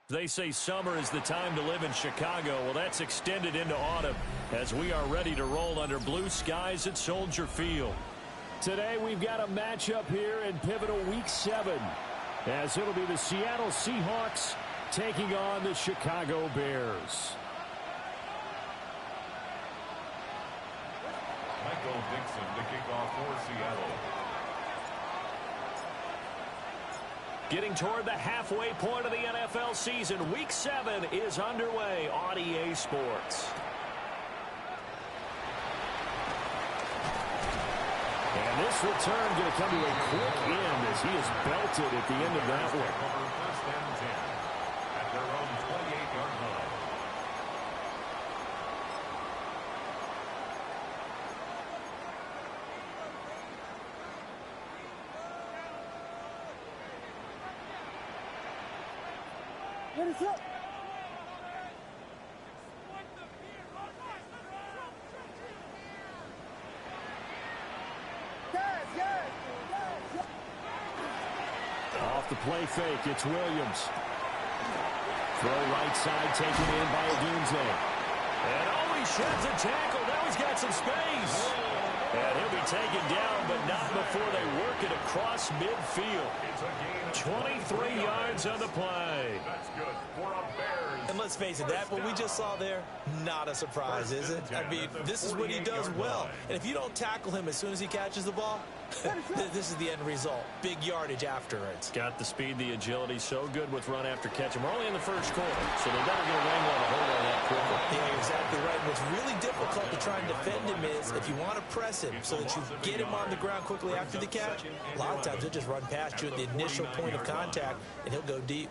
They say summer is the time to live in Chicago. Well, that's extended into autumn as we are ready to roll under blue skies at Soldier Field. Today we've got a matchup here in pivotal Week 7 as it'll be the Seattle Seahawks taking on the Chicago Bears. Michael Dixon to kick off for Seattle. Getting toward the halfway point of the NFL season, Week 7 is underway on EA Sports. And this return going to come to a quick end as he is belted at the end of that one. First and 10 at their own 28-yard line. What is up? Off the play fake, it's Williams. Throw right side taken in by Odunze. And oh, he sheds a tackle. Now he's got some space. And he'll be taken down, but not before they work it across midfield. 23 yards on the play. That's good for a Bears. And let's face it, that what we just saw there, not a surprise, is it? I mean, this is what he does well. And if you don't tackle him as soon as he catches the ball, this is the end result. Big yardage afterwards. Got the speed, the agility, so good with run after catch. And we're only in the first quarter, so they better get a wrangle on a hold on that quickly. Yeah, you're exactly right. What's really difficult to try and defend him is if you want to press him so that you get him on the ground quickly after the catch, a lot of times he'll just run past you at the initial point of contact, and he'll go deep.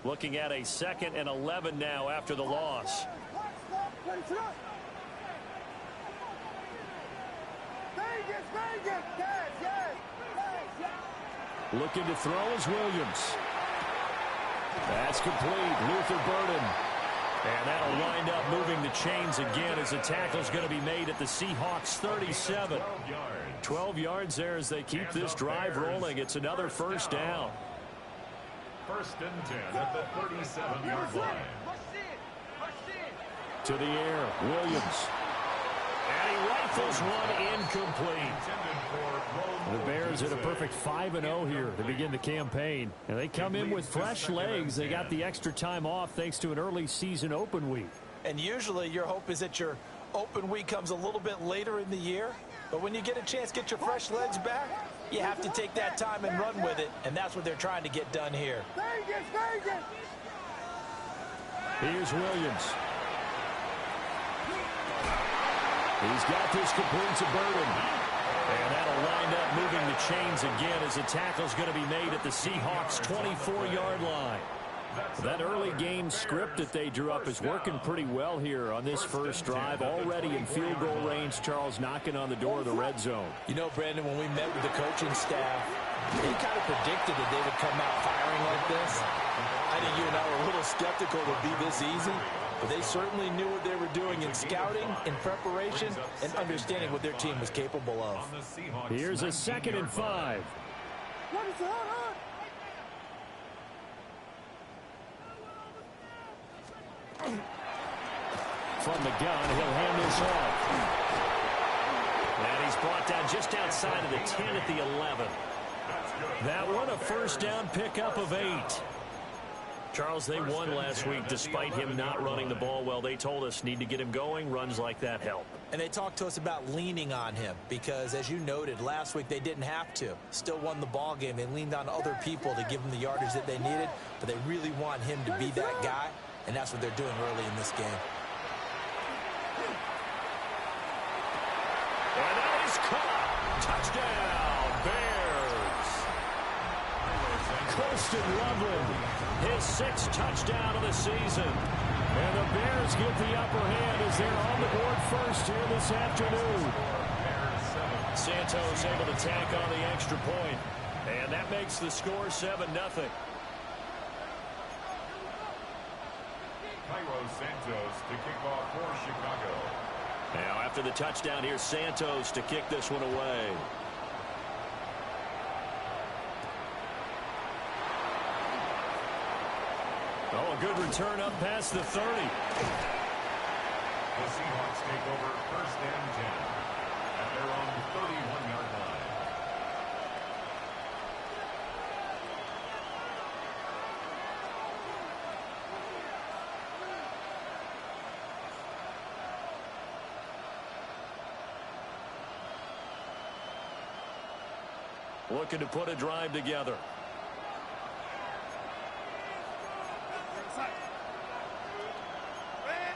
Looking at a 2nd and 11 now after the loss. Looking to throw is Williams. That's complete. Luther Burden. And that'll wind up moving the chains again as the tackle's going to be made at the Seahawks 37. 12 yards there as they keep this drive rolling. It's another first down. First and 10 at the 37-yard line. To the air, Williams. And he rifles one incomplete. The Bears at a perfect 5-0 here to begin the campaign. And they come in with fresh legs. They got the extra time off thanks to an early season open week. And usually your hope is that your open week comes a little bit later in the year. But when you get a chance to get your fresh legs back, you have to take that time and run with it. And that's what they're trying to get done here. Here's Williams. He's got this complete to Burden. And that'll wind up moving the chains again as the tackle's going to be made at the Seahawks 24-yard line. That early game script that they drew up is working pretty well here on this first drive. Already in field goal range, Charles knocking on the door of the red zone. You know, Brandon, when we met with the coaching staff, they kind of predicted that they would come out firing like this. I think you and I were a little skeptical it would be this easy, but they certainly knew what they were doing in scouting, in preparation, and understanding what their team was capable of. Here's a 2nd and 5. From the gun, he'll hand this off. And he's brought down just outside of the 10 at the 11. That one a first down pickup of 8. Charles, they won last week despite him not running the ball well. They told us need to get him going. Runs like that help. And they talked to us about leaning on him because, as you noted, last week they didn't have to. Still won the ball game. They leaned on other people to give them the yardage that they needed, but they really want him to be that guy, and that's what they're doing early in this game. And that is caught. Touchdown, Bears. Colston Loveland, his 6th touchdown of the season. And the Bears get the upper hand as they're on the board first here this afternoon. Santos able to tack on the extra point. And that makes the score 7-0. Cairo Santos to kick off for Chicago. Now after the touchdown, here's Santos to kick this one away. Oh, a good return up past the 30. The Seahawks take over 1st and 10 at their own 31-yard line. Looking to put a drive together.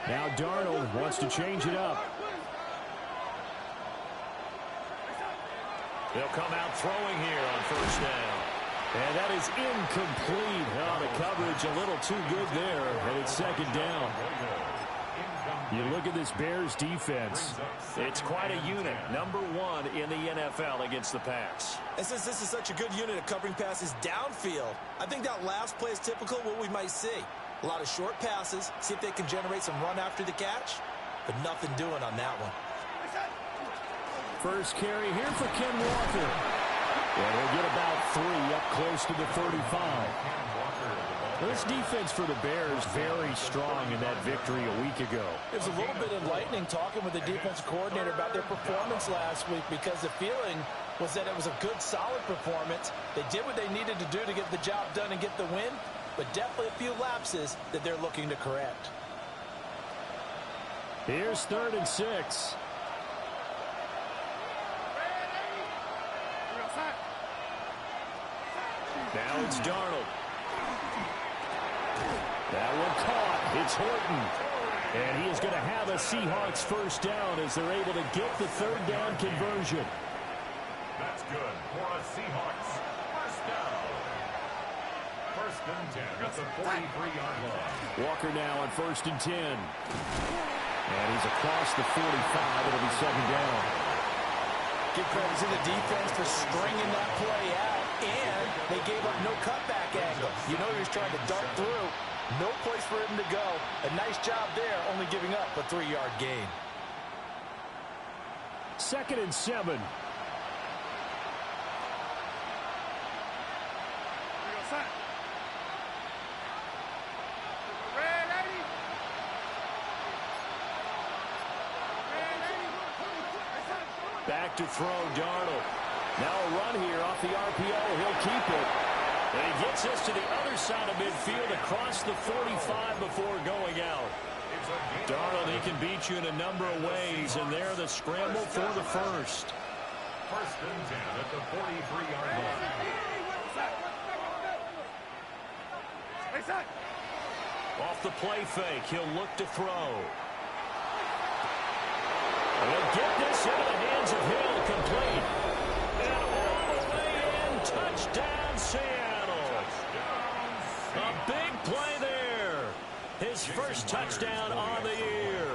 Now Darnold wants to change it up. They'll come out throwing here on 1st down. And that is incomplete. Oh, the coverage a little too good there, and it's 2nd down. You look at this Bears defense. It's quite a unit. #1 in the NFL against the pass. And since this is such a good unit of covering passes downfield, I think that last play is typical of what we might see. A lot of short passes, see if they can generate some run after the catch, but nothing doing on that one. First carry here for Ken Walker. And he'll get about 3 up close to the 35. This defense for the Bears very strong in that victory a week ago. It was a little bit enlightening talking with the defensive coordinator about their performance last week, because the feeling was that it was a good, solid performance. They did what they needed to do to get the job done and get the win, but definitely a few lapses that they're looking to correct. Here's 3rd and 6. Now it's Darnold. That one caught. It's Horton. And he is going to have a Seahawks 1st down as they're able to get the 3rd down conversion. That's good for a Seahawks 1st down. 1st and 10 at the 43-yard line. Walker now on 1st and 10. And he's across the 45. It'll be 2nd down. Give credit to the defense for stringing that play out, and they gave up no cutback angle. You know he was trying to dart through. No place for him to go. A nice job there, only giving up a 3-yard gain. 2nd and 7. Back to throw, Darnold. Now a run here off the RPO. He'll keep it. And he gets us to the other side of midfield across the 45 before going out. Darnold, he can beat you in a number of ways, and they're the scramble for the 1st. 1st and 10 at the 43-yard line. Off the play fake, he'll look to throw. He'll get this into the hands of Hill, complete. And all the way in, touchdown Seattle. A big play there. His 1st touchdown on the year.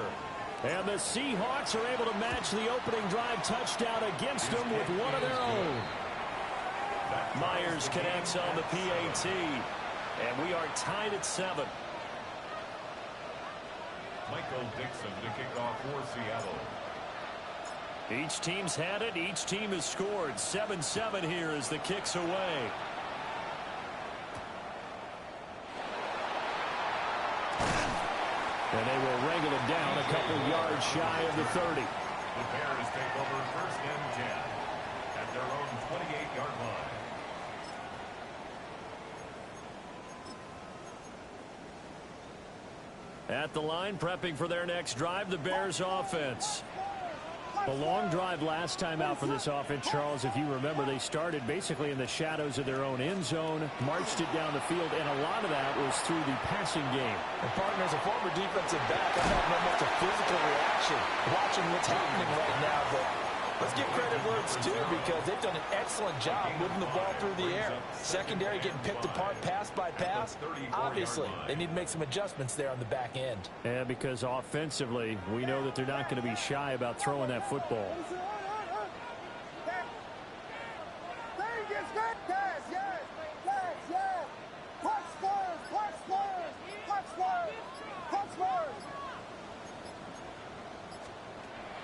And the Seahawks are able to match the opening drive touchdown against them with one of their own. Myers connects on the PAT. And we are tied at 7. Michael Dixon to kick off for Seattle. Each team's had it. Each team has scored. 7-7 here as the kick's away. And they will wrangle it down a couple yards shy of the 30. The Bears take over 1st and 10 at their own 28-yard line. At the line, prepping for their next drive, the Bears offense. A long drive last time out for this offense, Charles. If you remember, they started basically in the shadows of their own end zone, marched it down the field, and a lot of that was through the passing game. And partner, as a former defensive back, I'm not much a physical reaction watching what's happening right now, but let's give credit where it's due, because they've done an excellent job moving the ball through the air. Secondary getting picked apart pass by pass. Obviously, they need to make some adjustments there on the back end. Yeah, because offensively, we know that they're not going to be shy about throwing that football.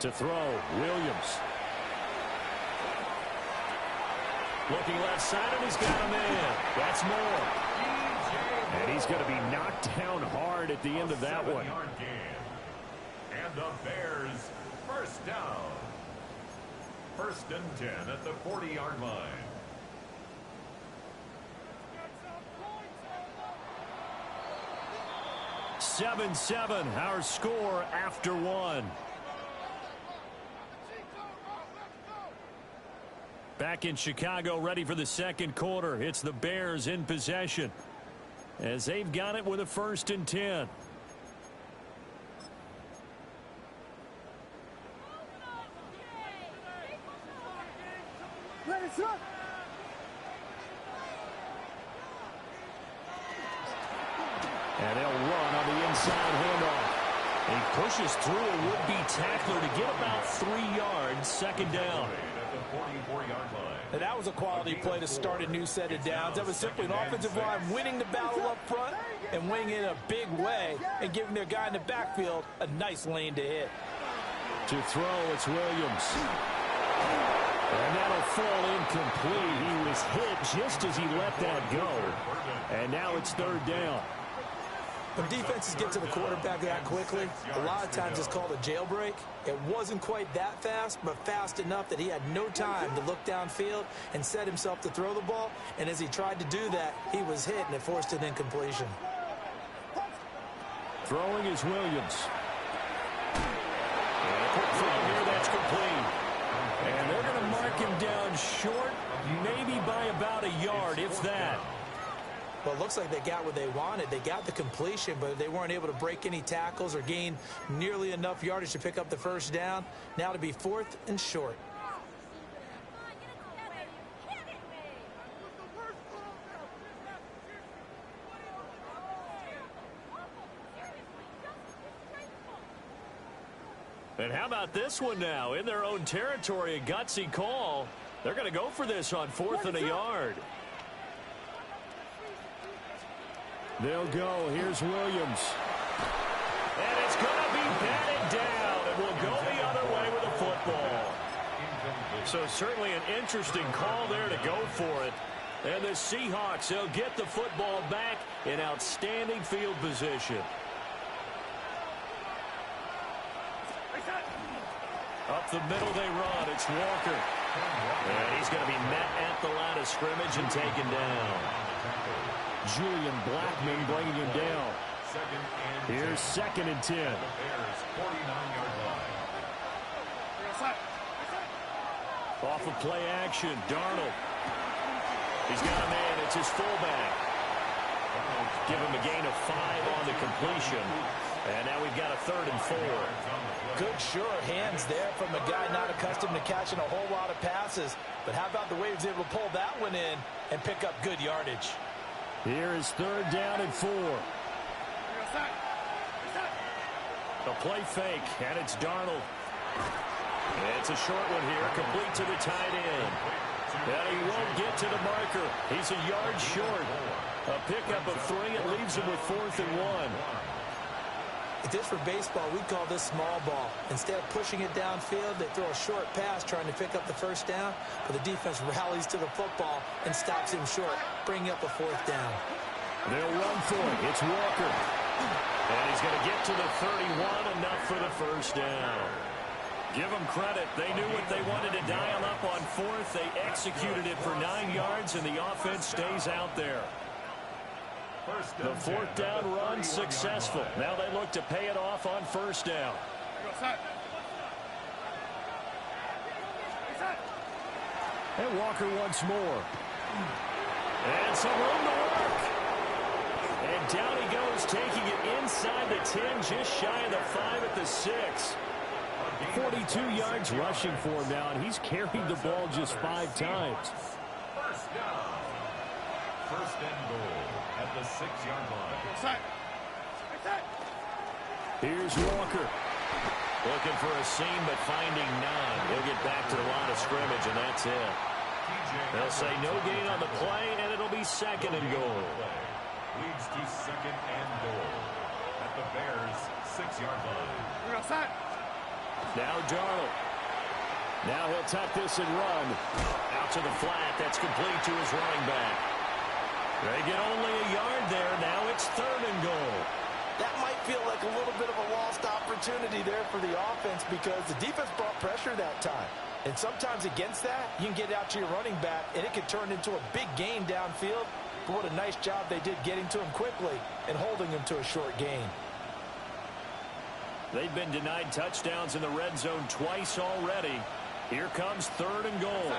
To throw, Williams. Looking left side, and he's got him in. That's Moore. And he's going to be knocked down hard at the end of that one. And the Bears, first down. First and 10 at the 40-yard line. Seven, our score after one. Back in Chicago, ready for the second quarter. It's the Bears in possession as they've got it with a 1st and 10. And they'll run on the inside handoff. He pushes through a would-be tackler to get about 3 yards, second down. And that was a quality play to start a new set of downs. That was simply an offensive line winning the battle up front and winning in a big way and giving their guy in the backfield a nice lane to hit. To throw, it's Williams. And that'll fall incomplete. He was hit just as he let that go. And now it's 3rd down. When defenses get to the quarterback that quickly, a lot of times it's called a jailbreak. It wasn't quite that fast, but fast enough that he had no time to look downfield and set himself to throw the ball. And as he tried to do that, he was hit, and it forced an incompletion. Throwing is Williams. And a quick throw here, that's complete. And they're going to mark him down short, maybe by about a yard, if that. Well, it looks like they got what they wanted. They got the completion, but they weren't able to break any tackles or gain nearly enough yardage to pick up the 1st down. Now to be 4th and short. And how about this one now? In their own territory, a gutsy call. They're going to go for this on 4th and a yard. They'll go. Here's Williams. And it's going to be batted down. And will go the other way with the football. So certainly an interesting call there to go for it. And the Seahawks, they'll get the football back in outstanding field position. Up the middle they run. It's Walker. And he's going to be met at the line of scrimmage and taken down. Julian Blackmon bringing him down. Here's 2nd and 10. Off of play action, Darnold. He's got a man. It's his fullback. Give him a gain of 5 on the completion. And now we've got a 3rd and 4. Good sure hands there from a guy not accustomed to catching a whole lot of passes. But how about the way he was able to pull that one in and pick up good yardage? Here is 3rd down and 4. The play fake, and it's Darnold. It's a short one here, complete to the tight end. And he won't get to the marker. He's a yard short. A pickup of 3. It leaves him with 4th and 1. If this were baseball, we'd call this small ball. Instead of pushing it downfield, they throw a short pass trying to pick up the 1st down, but the defense rallies to the football and stops him short, bringing up a 4th down. They'll run for it. It's Walker. And he's going to get to the 31, enough for the 1st down. Give them credit. They knew what they wanted to dial up on 4th. They executed it for 9 yards, and the offense stays out there. The 4th down run successful. Now they look to pay it off on 1st down. And Walker once more. And some room to work. And down he goes, taking it inside the 10, just shy of the 5 at the 6. 42 yards rushing for him now, and he's carried the ball just 5 times. 1st down. 1st and goal at the 6-yard line. Here's Walker. Looking for a seam, but finding none. He'll get back to the line of scrimmage, and that's it. They'll say no gain on the play, and it'll be 2nd and goal. Leads to 2nd and goal at the Bears' 6-yard line. Now Darnold. Now he'll tuck this and run. Out to the flat. That's complete to his running back. They get only a yard there. Now it's 3rd and goal. That might feel like a little bit of a lost opportunity there for the offense because the defense brought pressure that time. And sometimes against that, you can get out to your running back, and it can turn into a big gain downfield. But what a nice job they did getting to him quickly and holding him to a short gain. They've been denied touchdowns in the red zone twice already. Here comes 3rd and goal.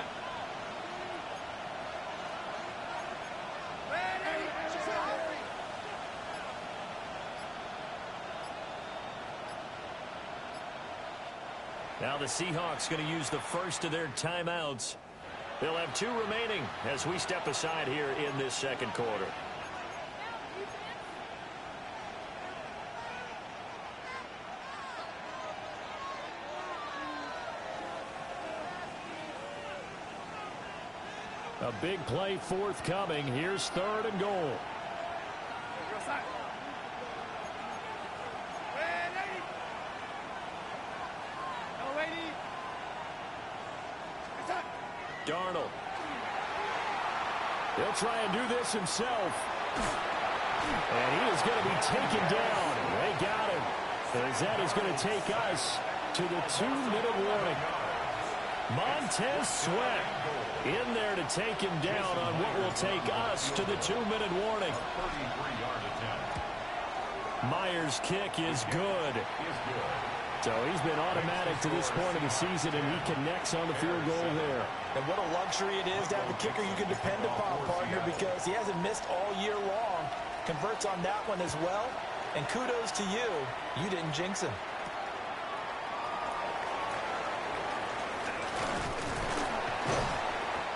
Now the Seahawks going to use the first of their timeouts. They'll have 2 remaining as we step aside here in this second quarter. A big play forthcoming. Here's 3rd and goal. Darnold. He'll try and do this himself. And he is going to be taken down. They got him. As that is going to take us to the 2-minute warning. Montez Sweat in there to take him down on what will take us to the 2-minute warning. Myers' kick is good. So he's been automatic to this point of the season, and he connects on the field goal there. And what a luxury it is to have a kicker you can depend upon, partner, because he hasn't missed all year long. Converts on that one as well. And kudos to you. You didn't jinx him.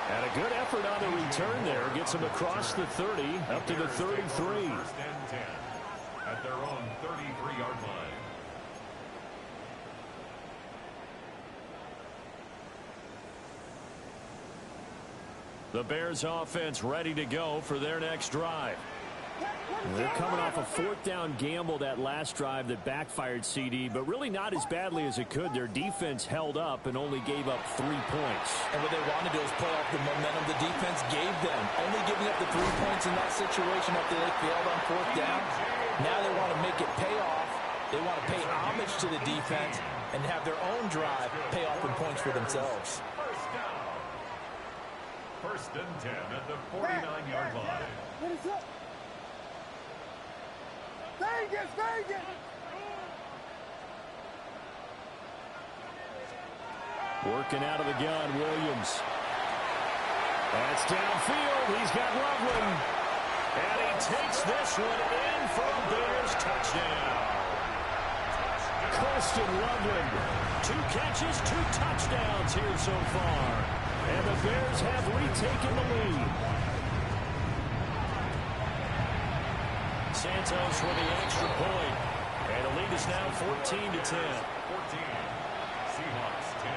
And a good effort on the return there. Gets him across the 30, up to the 33. 1st and 10 at their own 33-yard line. The Bears offense ready to go for their next drive. They're coming off a 4th down gamble that last drive that backfired, CD, but really not as badly as it could. Their defense held up and only gave up 3 points. And what they wanted to do is play off the momentum the defense gave them. Only giving up the 3 points in that situation after they failed on 4th down. Now they want to make it pay off. They want to pay homage to the defense and have their own drive pay off in points for themselves. 1st and 10 at the 49-yard line. What is up? Vegas, Vegas! Working out of the gun, Williams. That's downfield. He's got Loveland. And he takes this one in for a Bears touchdown. Colston Loveland. 2 catches, 2 touchdowns here so far. And the Bears have retaken the lead. Santos with the extra point. And the lead is now 14-10. 14. Seahawks 10.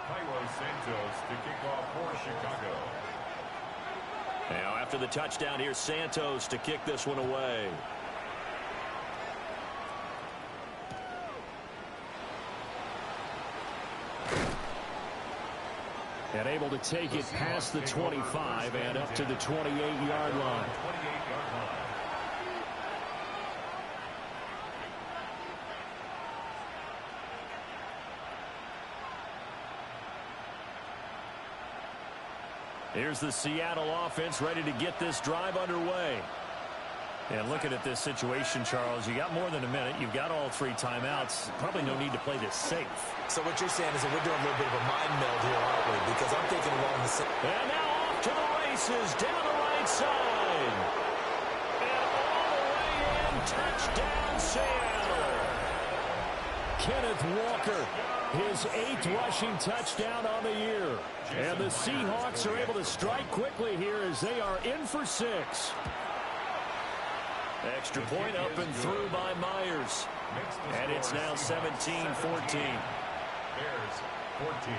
Cairo Santos to kick off for Chicago. Now after the touchdown, here's Santos to kick this one away. And able to take it past the 25 and up to the 28-yard line. Here's the Seattle offense ready to get this drive underway. And looking at this situation, Charles, you got more than a minute. You've got all 3 timeouts. Probably no need to play this safe. So what you're saying is that we're doing a little bit of a mind meld here, aren't we? Because I'm thinking along the same. And now off to the races down the right side. And all the way in, touchdown Seattle. Kenneth Walker, his 8th rushing touchdown on the year. And the Seahawks are able to strike quickly here as they are in for 6. Extra point up and through by Myers. And it's now 17-14. Bears 14.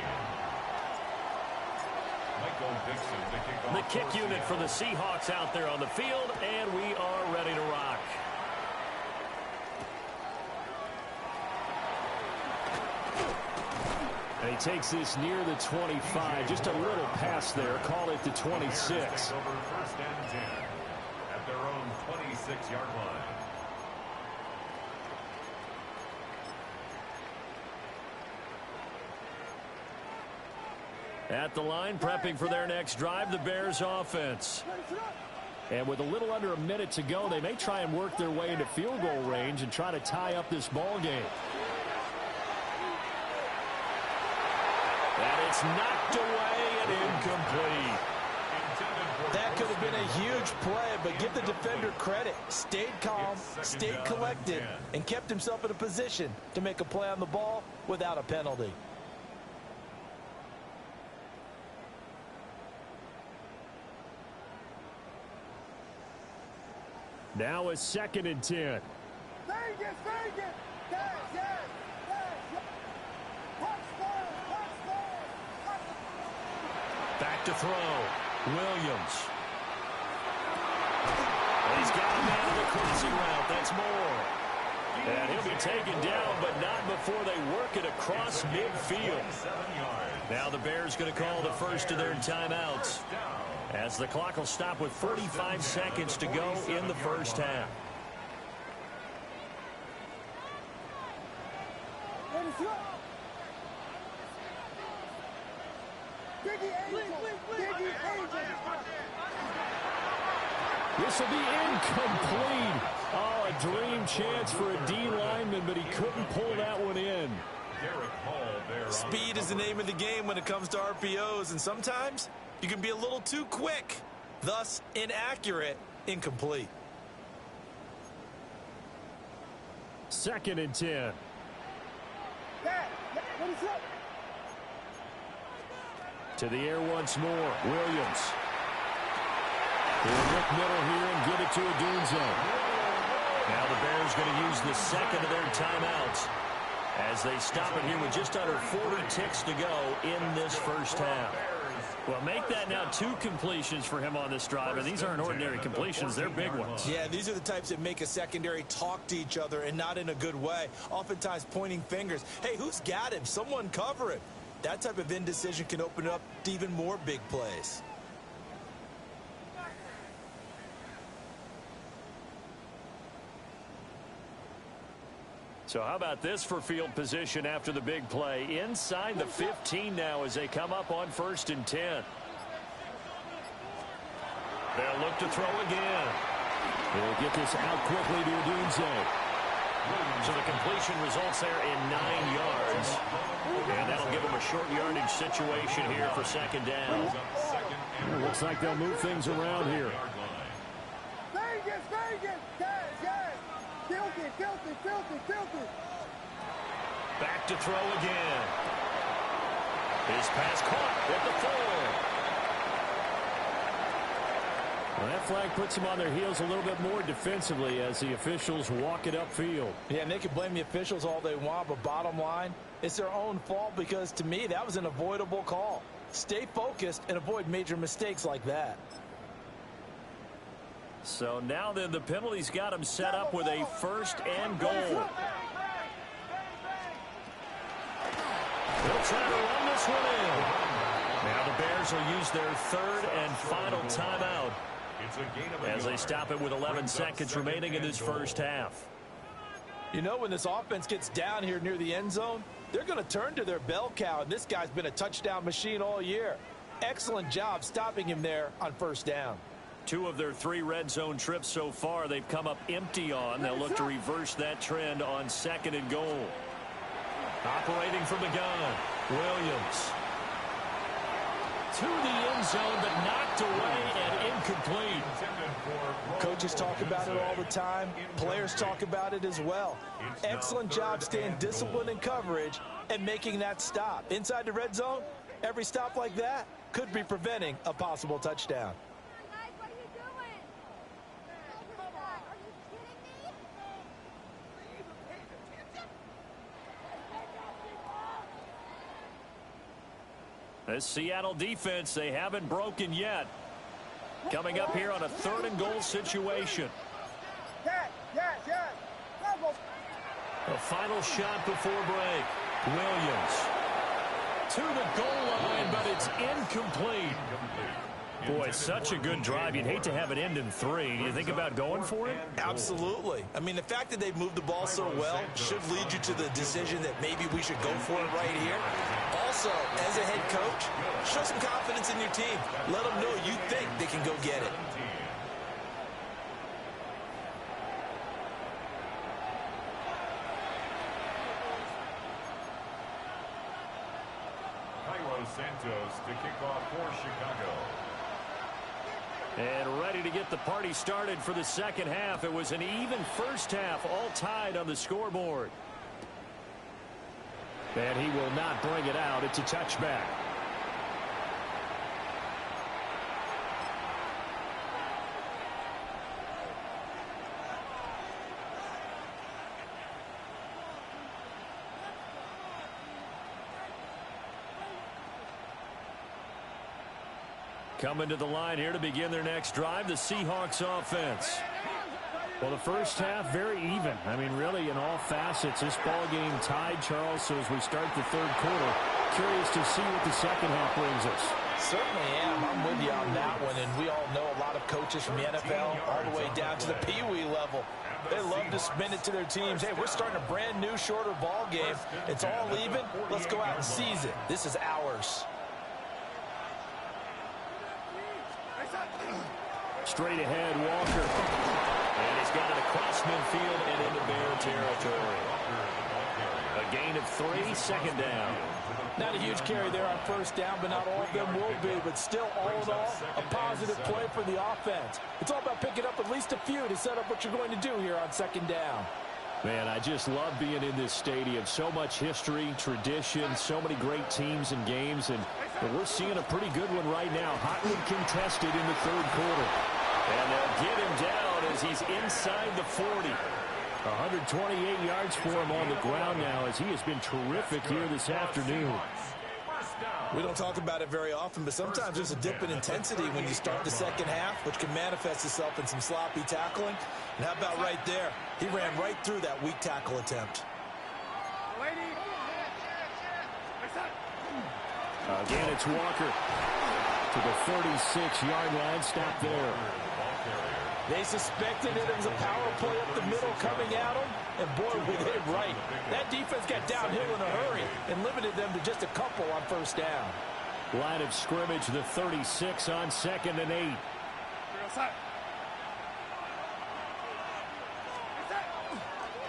Michael Dixon to kick off. The kick unit for the Seahawks out there on the field, and we are ready to rock. And he takes this near the 25. Just a little pass there. Call it the 26. Over 1st and 10 at their own 26-yard line. At the line, prepping for their next drive, the Bears offense. And with a little under a minute to go, they may try and work their way into field goal range and try to tie up this ball game. And it's knocked away and incomplete. That could have been a huge play, but give the defender credit. Stayed calm, stayed collected, and kept himself in a position to make a play on the ball without a penalty. Now a 2nd and 10. Vegas, Vegas. Yes, yes, yes. Back to throw. Williams. And he's got him out of the crossing route. That's more. And he'll be taken down, but not before they work it across midfield. Now the Bears going to call the first of their timeouts, as the clock will stop with 45 seconds to go in the first half. This will be incomplete. Oh, a dream chance for a D lineman, but he couldn't pull that one in. Speed is the name of the game when it comes to RPOs, and sometimes you can be a little too quick, thus inaccurate, incomplete. 2nd and 10. To the air once more. Williams. He'll look middle here and get it to Odunze. Now the Bears going to use the second of their timeouts as they stop it here with just under 40 ticks to go in this first half. Well, make that now 2 completions for him on this drive, and these aren't ordinary completions. They're big ones. Yeah, these are the types that make a secondary talk to each other, and not in a good way. Oftentimes pointing fingers. Hey, who's got him? Someone cover it. That type of indecision can open up to even more big plays. So how about this for field position after the big play? Inside the 15 now as they come up on 1st and 10. They'll look to throw again. They'll get this out quickly to Odunze. So the completion results there in 9 yards. And that'll give them a short yardage situation here for 2nd down. Looks like they'll move things around here. Vegas, Vegas. Yes, yes. Filthy. Back to throw again. His pass caught at the 4. Well, that flag puts them on their heels a little bit more defensively as the officials walk it upfield. Yeah, and they can blame the officials all they want, but bottom line, it's their own fault because, to me, that was an avoidable call. Stay focused and avoid major mistakes like that. So now then the penalty's got him set up with a 1st and goal. They'll try to run this one in. Now the Bears will use their 3rd and final timeout as they stop it with 11 seconds remaining in this first half. You know, when this offense gets down here near the end zone, they're going to turn to their bell cow, and this guy's been a touchdown machine all year. Excellent job stopping him there on 1st down. 2 of their 3 red zone trips so far they've come up empty on. They'll look to reverse that trend on 2nd and goal. Operating from the gun, Williams. To the end zone, but knocked away and incomplete. Coaches talk about it all the time. Players talk about it as well. Excellent job staying disciplined in coverage and making that stop. Inside the red zone, every stop like that could be preventing a possible touchdown. This Seattle defense, they haven't broken yet. Coming up here on a 3rd and goal situation. Yes. A final shot before break. Williams. to the goal line, but it's incomplete. Boy, it's such a good drive. You'd hate to have it end in 3. Do you think about going for it? Absolutely. I mean, the fact that they've moved the ball so well should lead you to the decision that maybe we should go for it right here. Also, as a head coach, show some confidence in your team. Let them know you think they can go get it. Cairo Santos to kick off for Chicago. And ready to get the party started for the second half. It was an even first half, all tied on the scoreboard. And he will not bring it out. It's a touchback. Coming to the line here to begin their next drive, the Seahawks offense. Well, the first half, very even. I mean, really, in all facets, this ball game tied, Charles. So as we start the third quarter, curious to see what the second half brings us. Certainly am. I'm with you on that one. And we all know a lot of coaches from the NFL all the way down to the Pee-wee level. They love to spin it to their teams. Hey, we're starting a brand new, shorter ball game. It's all even. Let's go out and seize it. This is ours. Straight ahead, Walker. And he's got it across midfield and into Bear territory. A gain of 3, second down. Not a huge carry there on first down, but not all of them will be. But still, all in all, a positive play for the offense. It's all about picking up at least a few to set up what you're going to do here on second down. Man, I just love being in this stadium. So much history, tradition, so many great teams and games. And we're seeing a pretty good one right now. Hotly contested in the third quarter. And they'll get him down as he's inside the 40. 128 yards for him on the ground now as he has been terrific here this afternoon. We don't talk about it very often, but sometimes there's a dip in intensity when you start the second half, which can manifest itself in some sloppy tackling. And how about right there? He ran right through that weak tackle attempt. Again, it's Walker to the 36-yard line. Stop there. They suspected it was a power play up the middle coming at them, and boy, were they right. That defense got downhill in a hurry and limited them to just a couple on first down. Line of scrimmage, the 36 on 2nd and 8.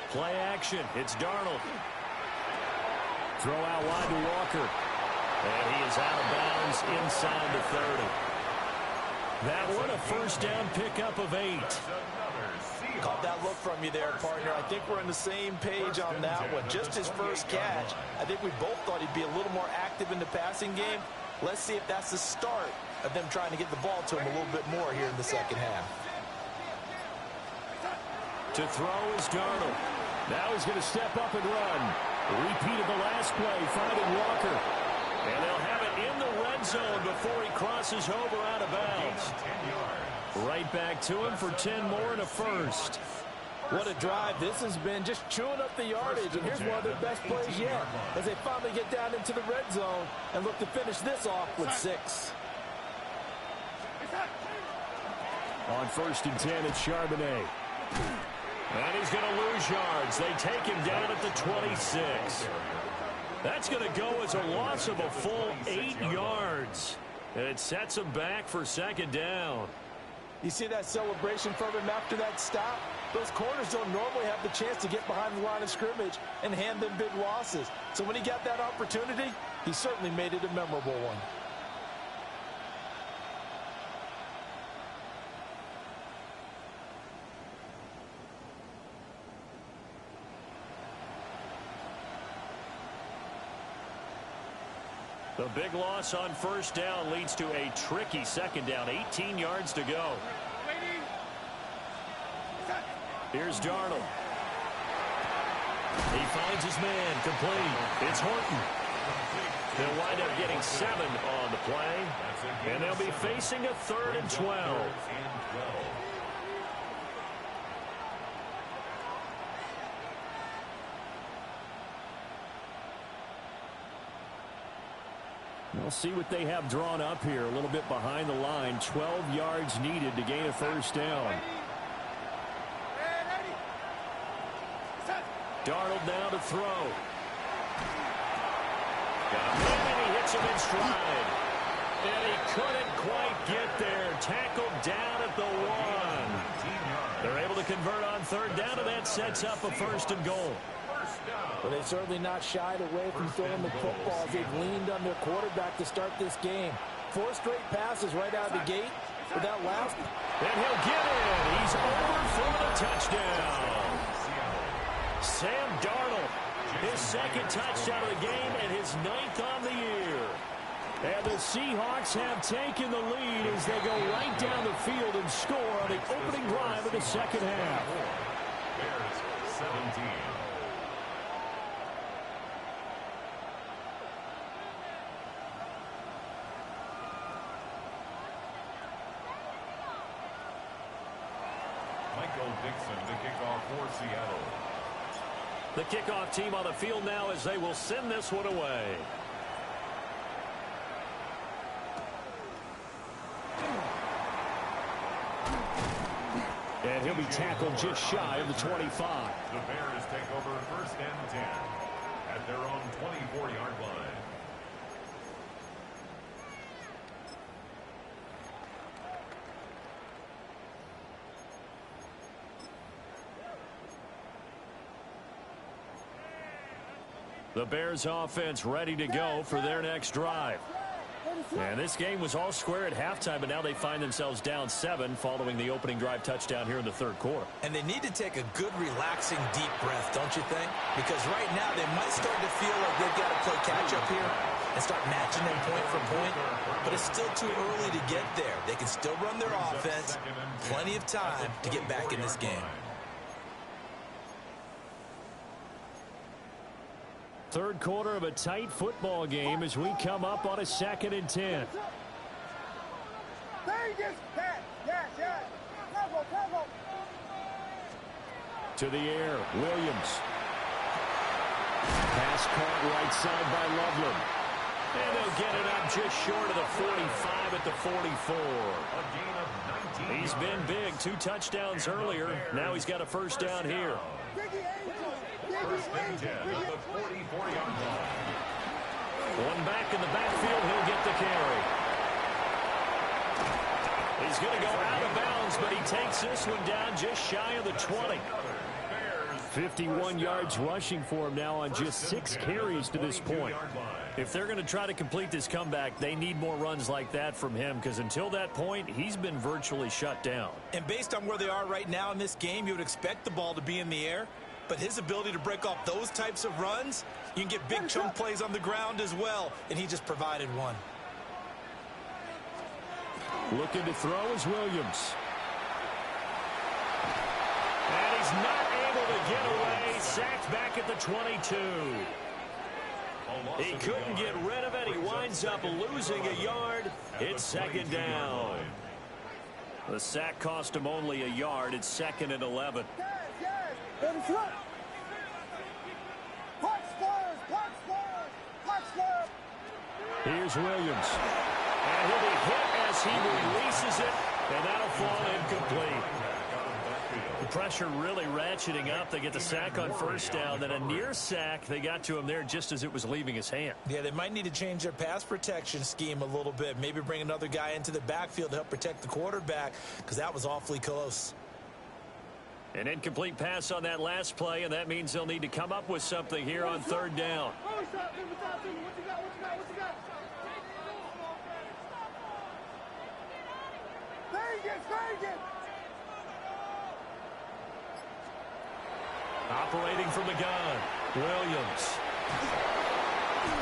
Play action. It's Darnold. Throw out wide to Walker. And he is out of bounds inside the 30. That one, a first down pickup of 8. Caught that look from you there, partner. I think we're on the same page on that one. Just his first catch. I think we both thought he'd be a little more active in the passing game. Let's see if that's the start of them trying to get the ball to him a little bit more here in the second half. To throw is Darnold. Now he's going to step up and run. Repeat of the last play, finding Walker. And they'll have it in the red zone before he crosses over out of bounds. Right back to him for 10 more and a first. What a drive this has been, just chewing up the yardage. And here's one of their best plays yet as they finally get down into the red zone and look to finish this off with 6. On 1st and 10, it's Charbonnet. And he's going to lose yards. They take him down at the 26. That's going to go as a loss of a full 8 yards. And it sets him back for second down. You see that celebration from him after that stop? Those corners don't normally have the chance to get behind the line of scrimmage and hand them big losses. So when he got that opportunity, he certainly made it a memorable one. The big loss on first down leads to a tricky second down. 18 yards to go. Here's Darnold. He finds his man, complete. It's Horton. They'll wind up getting 7 on the play, and they'll be facing a 3rd and 12. We'll see what they have drawn up here. A little bit behind the line. 12 yards needed to gain a first down. Darnold now to throw. Got a man, and he hits him in stride. And he couldn't quite get there. Tackled down at the 1. They're able to convert on third down, and that sets up a first and goal. But they've certainly not shied away from throwing the football. They've leaned on their quarterback to start this game. 4 straight passes right out of the gate for that last. And he'll get it. He's over for the touchdown. Sam Darnold, his second touchdown of the game and his 9th on the year. And the Seahawks have taken the lead as they go right down the field and score on the opening drive of the second half. Bears 17. Michael Dixon to kick off for Seattle. The kickoff team on the field now as they will send this one away. And he'll be tackled just shy of the 25. The Bears take over first and 10 at their own 24-yard line. The Bears offense ready to go for their next drive. And this game was all square at halftime, but now they find themselves down 7 following the opening drive touchdown here in the third quarter. And they need to take a good, relaxing, deep breath, don't you think? Because right now they might start to feel like they've got to play catch-up here and start matching them point for point. But it's still too early to get there. They can still run their offense. Plenty of time to get back in this game. Third quarter of a tight football game as we come up on a 2nd and 10. To the air, Williams. Pass caught right side by Loveland. And they'll get it up just short of the 45 at the 44. He's been big. 2 touchdowns earlier. Now he's got a first down here. First and 10 at the 44-yard line. One back in the backfield. He'll get the carry. He's going to go out of bounds, but he takes this one down just shy of the 20. 51 yards rushing for him now on just 6 carries to this point. If they're going to try to complete this comeback, they need more runs like that from him, because until that point, he's been virtually shut down. And based on where they are right now in this game, you would expect the ball to be in the air. But his ability to break off those types of runs, you can get big chunk plays on the ground as well, and he just provided one. Looking to throw is Williams. And he's not able to get away. Sacked back at the 22. He couldn't get rid of it. He winds up losing a yard. It's 2nd down. The sack cost him only a yard. It's 2nd and 11. Here's Williams. And he'll be hit as he releases it, and that'll fall incomplete. The pressure really ratcheting up. They get the sack on first down. Then a near sack. They got to him there just as it was leaving his hand. Yeah, they might need to change their pass protection scheme a little bit. Maybe bring another guy into the backfield to help protect the quarterback, because that was awfully close. An incomplete pass on that last play, and that means they'll need to come up with something here on third down. Operating from the gun, Williams.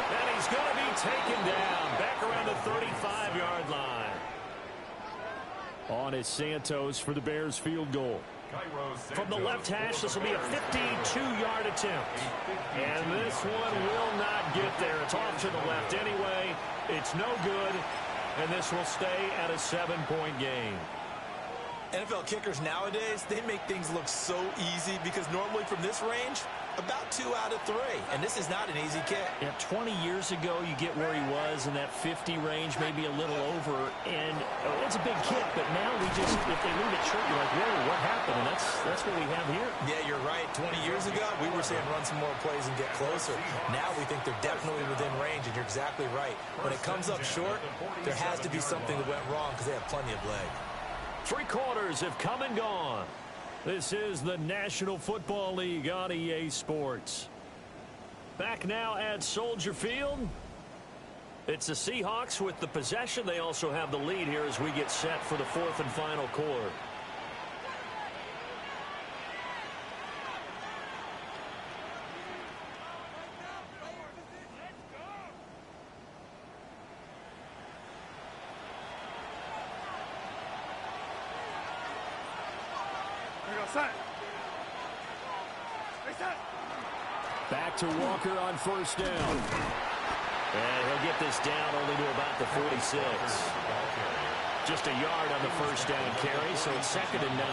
And he's going to be taken down back around the 35-yard line. On is Santos for the Bears field goal. From the left hash, this will be a 52-yard attempt. And this one will not get there. It's off to the left anyway. It's no good, and this will stay at a 7-point game. NFL kickers nowadays, they make things look so easy because normally from this range, about 2 out of 3, and this is not an easy kick. Yeah, 20 years ago, you get where he was in that 50 range, maybe a little over, and it's a big kick, but now if they leave it short, you're like, whoa, what happened? And that's what we have here. Yeah, you're right. 20 years ago, we were saying run some more plays and get closer. Now we think they're definitely within range, and you're exactly right. When it comes up short, there has to be something that went wrong because they have plenty of leg. 3 quarters have come and gone. This is the National Football League on EA Sports. Back now at Soldier Field. It's the Seahawks with the possession. They also have the lead here as we get set for the 4th and final quarter. Back to Walker on first down. And he'll get this down only to about the 46. Just a yard on the first down carry, so it's 2nd and 9.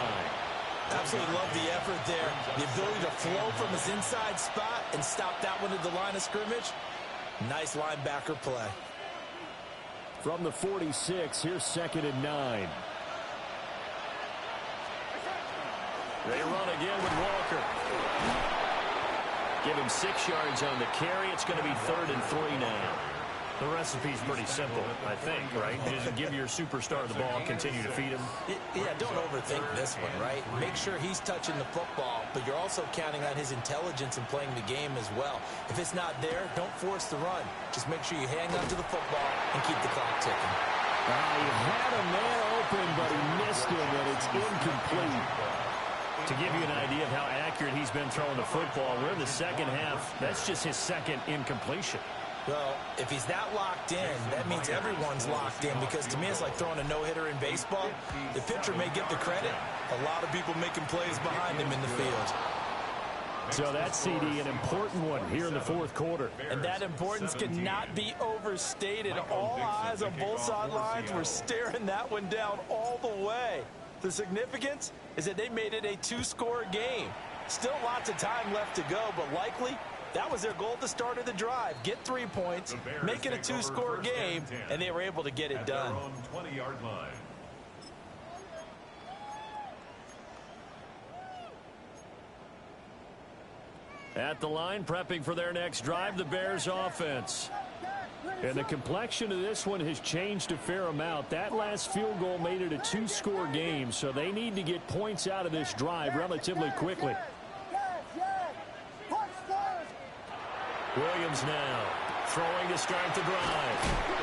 Absolutely love the effort there. The ability to flow from his inside spot and stop that one at the line of scrimmage. Nice linebacker play. From the 46, here's 2nd and 9. They run again with Walker. Give him 6 yards on the carry. It's going to be 3rd and 3 now. The recipe's pretty simple, I think, right? Just give your superstar the ball, continue to feed him. Yeah, don't overthink this one, right? Make sure he's touching the football, but you're also counting on his intelligence in playing the game as well. If it's not there, don't force the run. Just make sure you hang on to the football and keep the clock ticking. He had a man open, but he missed him, and it's incomplete. To give you an idea of how accurate he's been throwing the football, we're in the second half. That's just his 2nd incompletion. Well, if he's that locked in, that means everyone's locked in, because to me it's like throwing a no-hitter in baseball. The pitcher may get the credit. A lot of people making plays behind him in the field. So that's, CD, an important one here in the 4th quarter. And that importance cannot be overstated. All eyes on both sidelines were staring that one down all the way. The significance is that they made it a 2-score game. Still lots of time left to go, but likely that was their goal at the start of the drive. Get 3 points, make it a 2-score game, and they were able to get it done. 20-yard line. At the line, prepping for their next drive, the Bears offense. And the complexion of this one has changed a fair amount. That last field goal made it a 2-score game, so they need to get points out of this drive relatively quickly. Williams now throwing to start the drive.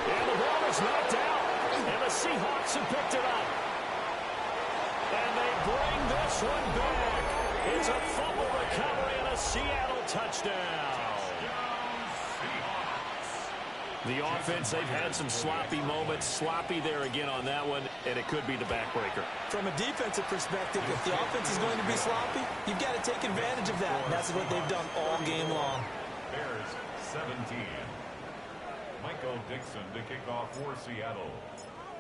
And the ball is knocked out. And the Seahawks have picked it up. And they bring this one back. It's a fumble recovery and a Seattle touchdown. The offense, they've had some sloppy moments. Sloppy there again on that one, and it could be the backbreaker. From a defensive perspective, if the offense is going to be sloppy, you've got to take advantage of that. And that's what they've done all game long. Bears 17. Michael Dixon to kick off for Seattle.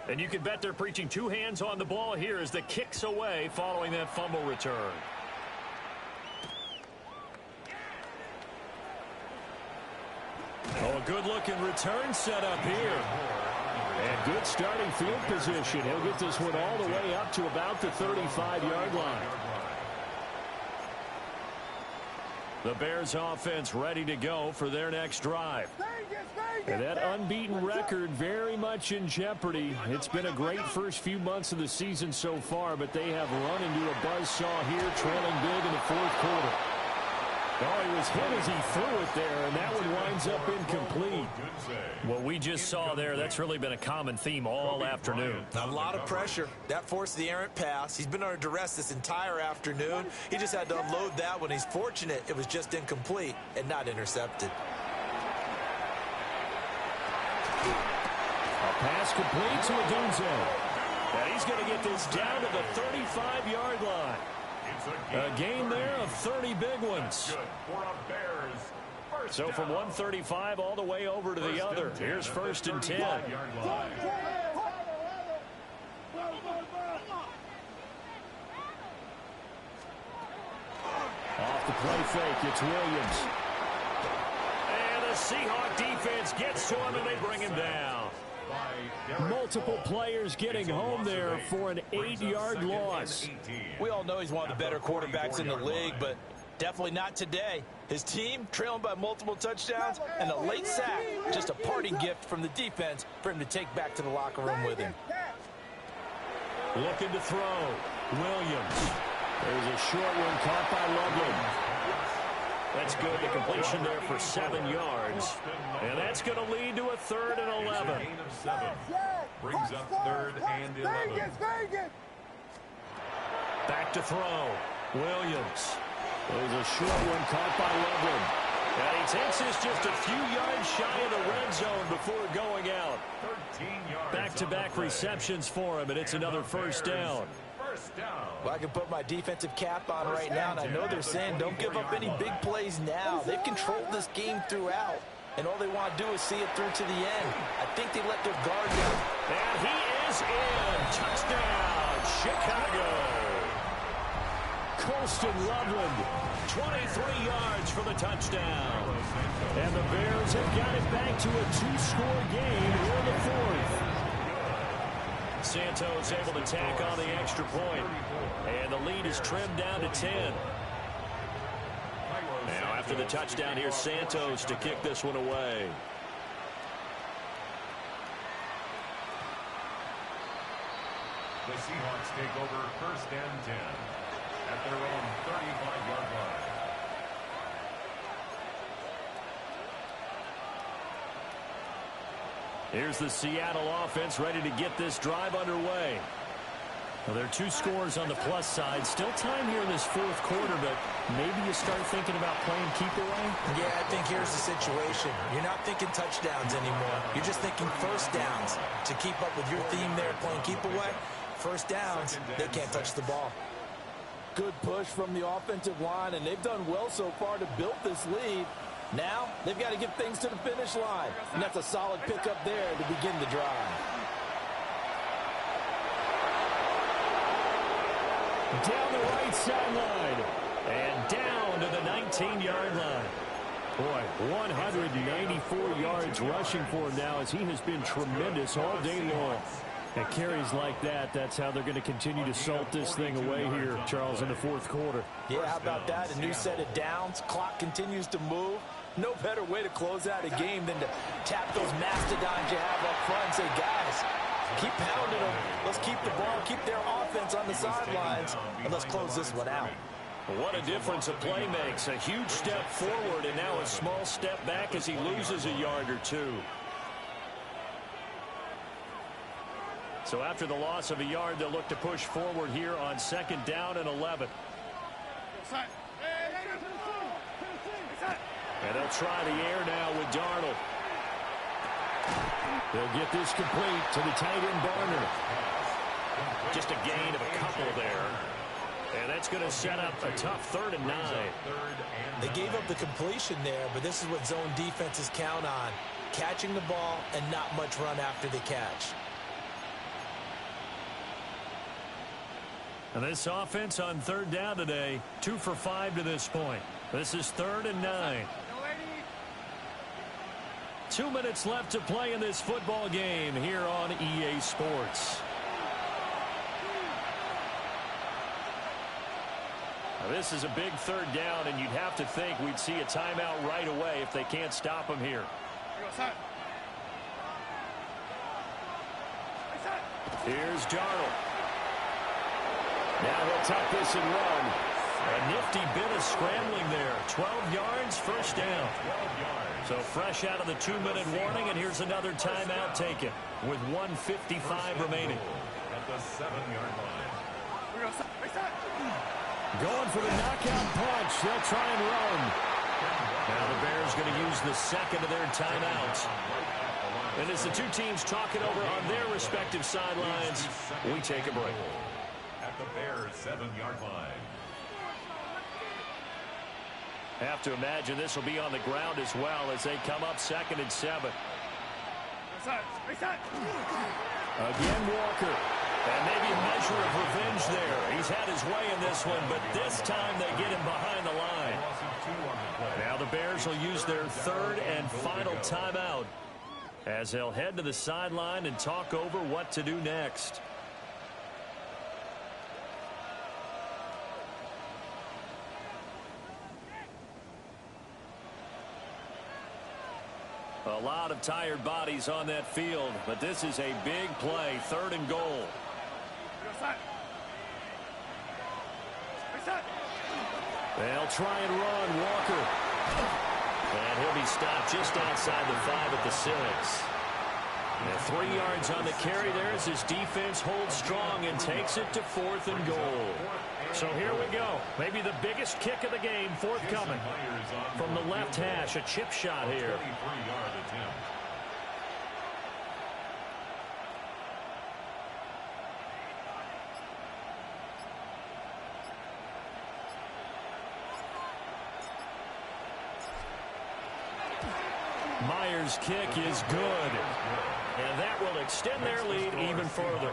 And you can bet they're preaching 2 hands on the ball here as the kick's away following that fumble return. Oh, a good-looking return set up here. And good starting field position. He'll get this one all the way up to about the 35-yard line. The Bears offense ready to go for their next drive. And that unbeaten record very much in jeopardy. It's been a great first few months of the season so far, but they have run into a buzzsaw here, trailing big in the 4th quarter. Oh, he was hit as he threw it there, and that one winds up incomplete. What we just saw there, that's really been a common theme all afternoon. A lot of pressure. That forced the errant pass. He's been under duress this entire afternoon. He just had to unload that one. He's fortunate it was just incomplete and not intercepted. A pass complete to Odunze. And he's going to get this down to the 35-yard line. A gain there of 30 big ones. So from 135 all the way over to the other. Here's 1st and 10. Off the play fake, it's Williams. And the Seahawk defense gets to him, and they bring him down. Multiple players getting home there for an 8-yard loss. We all know he's one of the better quarterbacks in the league, but definitely not today. His team trailing by multiple touchdowns and a late sack. Just a parting gift from the defense for him to take back to the locker room with him. Looking to throw. Williams. There's a short one caught by Loveland. That's good. The completion there for 7 yards. And that's going to lead to a 3rd and 11. Brings up 3rd and 11. Back to throw. Williams. There's a short one caught by Loveland. And he takes this just a few yards shy of the red zone before going out. Back-to-back receptions for him, and it's another first down. Well, I can put my defensive cap on right now, and I know they're saying don't give up any big plays now. They've controlled this game throughout, and all they want to do is see it through to the end. I think they let their guard down. And he is in. Touchdown, Chicago. Colston Loveland, 23 yards for the touchdown. And the Bears have got it back to a 2-score game in the 4th. Santos able to tack on the extra point. And the lead is trimmed down to 10. Now after the touchdown, here's Santos to kick this one away. The Seahawks take over 1st and 10 at their own 35-yard line. Here's the Seattle offense ready to get this drive underway. Well, there are 2 scores on the plus side. Still time here in this 4th quarter, but maybe you start thinking about playing keep away? Yeah, I think here's the situation. You're not thinking touchdowns anymore. You're just thinking first downs. To keep up with your theme there, playing keep away, first downs, they can't touch the ball. Good push from the offensive line, and they've done well so far to build this lead. Now, they've got to get things to the finish line, and that's a solid pickup there to begin the drive. Down the right sideline, and down to the 19-yard line. Boy, 194 yards rushing for him now as he has been tremendous all day long. And carries like that, that's how they're going to continue to salt this thing away here, Charles, in the 4th quarter. Yeah, how about that? A new set of downs. Clock continues to move. No better way to close out a game than to tap those mastodons you have up front and say, guys, keep pounding them. Let's keep the ball, keep their offense on the sidelines, and let's close this one out. What a difference a play makes. A huge step forward and now a small step back as he loses a yard or 2. So after the loss of a yard, they'll look to push forward here on 2nd down and 11. And they'll try the air now with Darnold. They'll get this complete to the tight end Barner. Just a gain of a couple there. And that's going to set up a tough 3rd and 9. They gave up the completion there, but this is what zone defenses count on. Catching the ball and not much run after the catch. And this offense on 3rd down today, 2 for 5 to this point. This is 3rd and 9. 2 minutes left to play in this football game here on EA Sports. Now this is a big 3rd down, and you'd have to think we'd see a timeout right away if they can't stop him here. Here's Darnold. Now he'll tuck this and run. A nifty bit of scrambling there. 12 yards, first down. So fresh out of the 2-minute warning, and here's another timeout taken with 1:55 remaining. At the 7-yard line. Going for the knockout punch. They'll try and run. Now the Bears going to use the second of their timeouts. And as the 2 teams talk it over on their respective sidelines, we take a break. At the Bears' 7-yard line. Have to imagine this will be on the ground as well as they come up 2nd and 7. Again, Walker. And maybe a measure of revenge there. He's has had his way in this one, but this time they get him behind the line. Now the Bears will use their third and final timeout as they'll head to the sideline and talk over what to do next. A lot of tired bodies on that field, but this is a big play, 3rd and goal. They'll try and run Walker. And he'll be stopped just outside the 5 at the 6. And 3 yards on the carry there as his defense holds strong and takes it to 4th and goal. So here we go. Maybe the biggest kick of the game forthcoming. From the left hash, a chip shot here. Myers' kick is good. And that will extend their lead even further.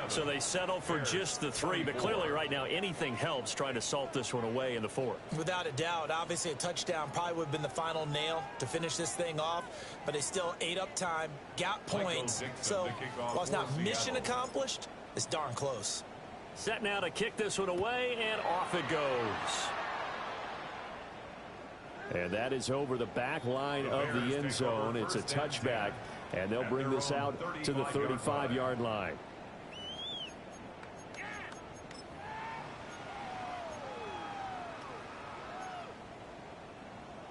So they settle for just the 3, but clearly right now anything helps trying to salt this one away in the 4th. Without a doubt, obviously a touchdown probably would have been the final nail to finish this thing off, but they still ate up time, got points. So while it's not mission accomplished, it's darn close. Set now to kick this one away, and off it goes. And that is over the back line of the end zone. It's a touchback, and they'll bring this out to the 35-yard line.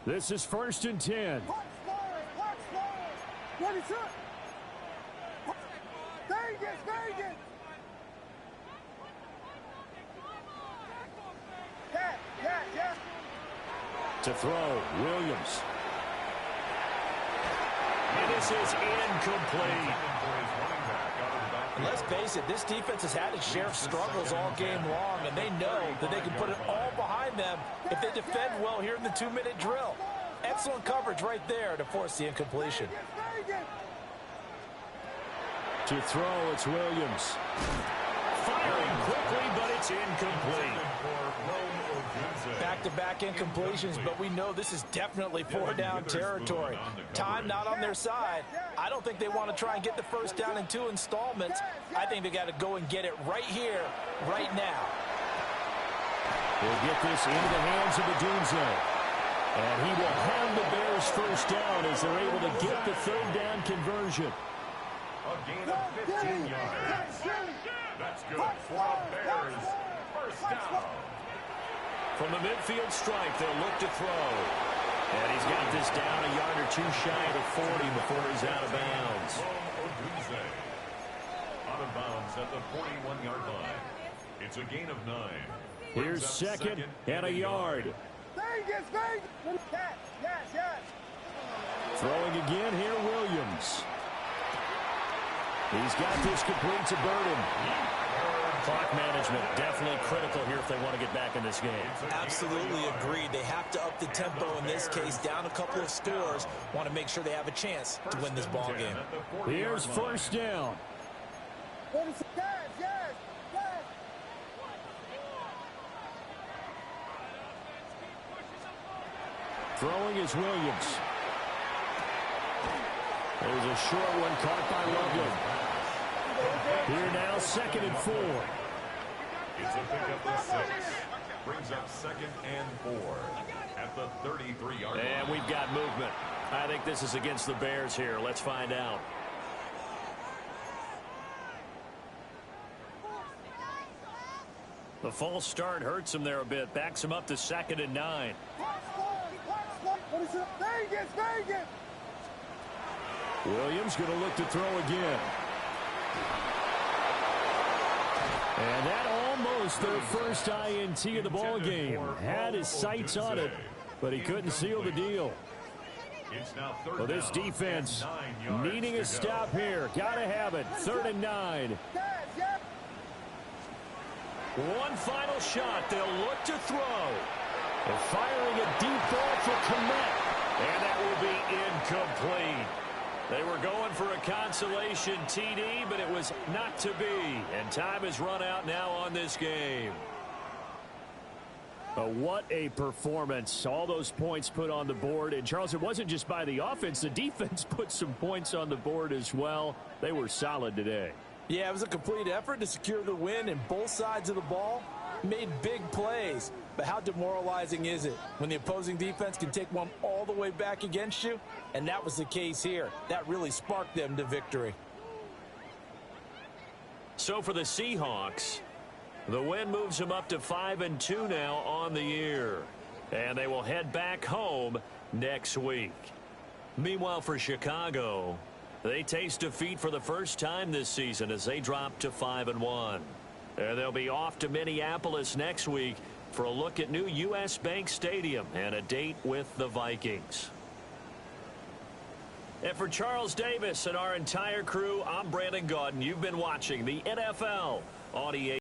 This is 1st and 10. Vegas! Yeah. To throw, Williams. And this is incomplete. And let's face it, this defense has had its share of struggles all game long, and they know that they can put it all behind them if they defend well here in the 2-minute drill. Excellent coverage right there to force the incompletion. To throw, it's Williams. Firing quickly, but it's incomplete. Back-to-back incompletions, but we know this is definitely 4-down territory. Time not on their side. I don't think they want to try and get the first down in 2 installments. I think they got to go and get it right here, right now. He'll get this into the hands of Odunze. And he will hand the Bears first down as they're able to get the 3rd down conversion. A gain of 15 yards. That's good for the Bears. First down. From the midfield stripe, they'll look to throw. And he's got this down a yard or 2 shy of the 40 before he's out of bounds. Out of bounds at the 41-yard line. It's a gain of 9. Here's second and a yard. Vegas! Yes. Throwing again here, Williams. He's got this complete to Burden. Clock management definitely critical here if they want to get back in this game. Absolutely agreed. They have to up the tempo in this case, down a couple of scores. Want to make sure they have a chance to win this ball game. Here's first down. Yes. Throwing is Williams. There's a short one caught by Loveland. Here now, 2nd and 4. It's a pickup of 6. Brings up 2nd and 4 at the 33-yard line. And we've got movement. I think this is against the Bears here. Let's find out. The false start hurts him there a bit. Backs him up to 2nd and 9. Vegas! Williams going to look to throw again. And that almost their first INT of the ball game. Had his sights on it, but he couldn't seal the deal. Well, this defense needing a stop here. Got to have it. 3rd and 9. One final shot. They'll look to throw. And firing a deep ball for Kmet. And that will be incomplete. They were going for a consolation TD, but it was not to be. And time has run out now on this game. What a performance. All those points put on the board. And, Charles, it wasn't just by the offense. The defense put some points on the board as well. They were solid today. Yeah, it was a complete effort to secure the win, and both sides of the ball made big plays. But how demoralizing is it when the opposing defense can take one all the way back against you? And that was the case here. That really sparked them to victory. So for the Seahawks, the win moves them up to 5-2 now on the year. And they will head back home next week. Meanwhile, for Chicago, they taste defeat for the first time this season as they drop to 5-1. And they'll be off to Minneapolis next week for a look at new U.S. Bank Stadium and a date with the Vikings. And for Charles Davis and our entire crew, I'm Brandon Gaudin. You've been watching the NFL on EA.